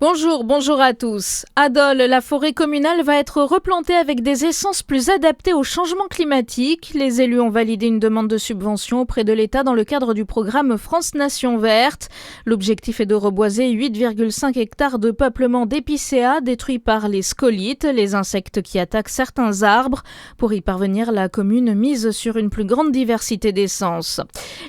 Bonjour à tous. À Dole, la forêt communale va être replantée avec des essences plus adaptées au changement climatique. Les élus ont validé une demande de subvention auprès de l'État dans le cadre du programme France Nation Verte. L'objectif est de reboiser 8,5 hectares de peuplement d'épicéas détruits par les scolites, les insectes qui attaquent certains arbres. Pour y parvenir, la commune mise sur une plus grande diversité d'essences.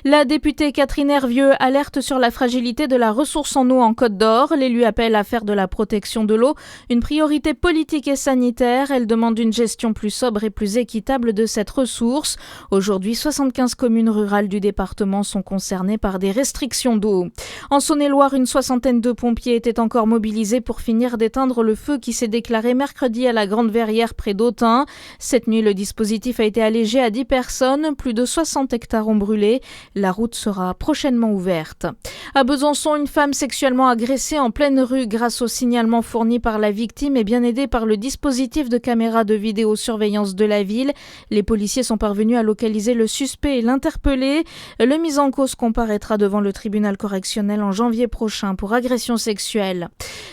La députée Catherine Hervieux alerte sur la fragilité de la ressource en eau en Côte d'Or. L'élu appelle à faire de la protection de l'eau une priorité politique et sanitaire. Elle demande une gestion plus sobre et plus équitable de cette ressource. Aujourd'hui, 75 communes rurales du département sont concernées par des restrictions d'eau. En Saône-et-Loire, une soixantaine de pompiers étaient encore mobilisés pour finir d'éteindre le feu qui s'est déclaré mercredi à la Grande Verrière près d'Autun. Cette nuit, le dispositif a été allégé à 10 personnes. Plus de 60 hectares ont brûlé. La route sera prochainement ouverte. À Besançon, une femme sexuellement agressée en pleine rue grâce au signalement fourni par la victime et bien aidée par le dispositif de caméra de vidéosurveillance de la ville. Les policiers sont parvenus à localiser le suspect et l'interpeller. Le mis en cause comparaîtra devant le tribunal correctionnel en janvier prochain pour agression sexuelle.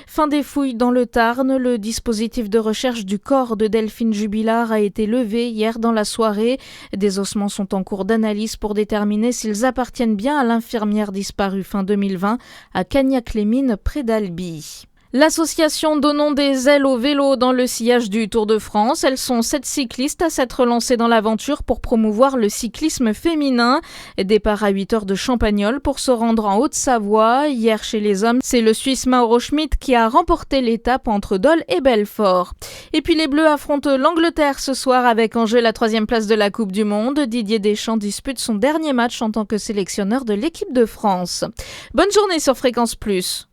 Fin des fouilles dans le Tarn, le dispositif de recherche du corps de Delphine Jubilard a été levé hier dans la soirée. Des ossements sont en cours d'analyse pour déterminer s'ils appartiennent bien à l'infirmière disparue fin 2020 à Cagnac-les-Mines près d'Albi. L'association Donnons des ailes au vélo dans le sillage du Tour de France. Elles sont 7 cyclistes à s'être lancées dans l'aventure pour promouvoir le cyclisme féminin. Départ à 8h de Champagnole pour se rendre en Haute-Savoie. Hier chez les hommes, c'est le Suisse Mauro Schmid qui a remporté l'étape entre Dole et Belfort. Et puis les Bleus affrontent l'Angleterre ce soir avec en jeu la 3e place de la Coupe du Monde. Didier Deschamps dispute son dernier match en tant que sélectionneur de l'équipe de France. Bonne journée sur Fréquence Plus.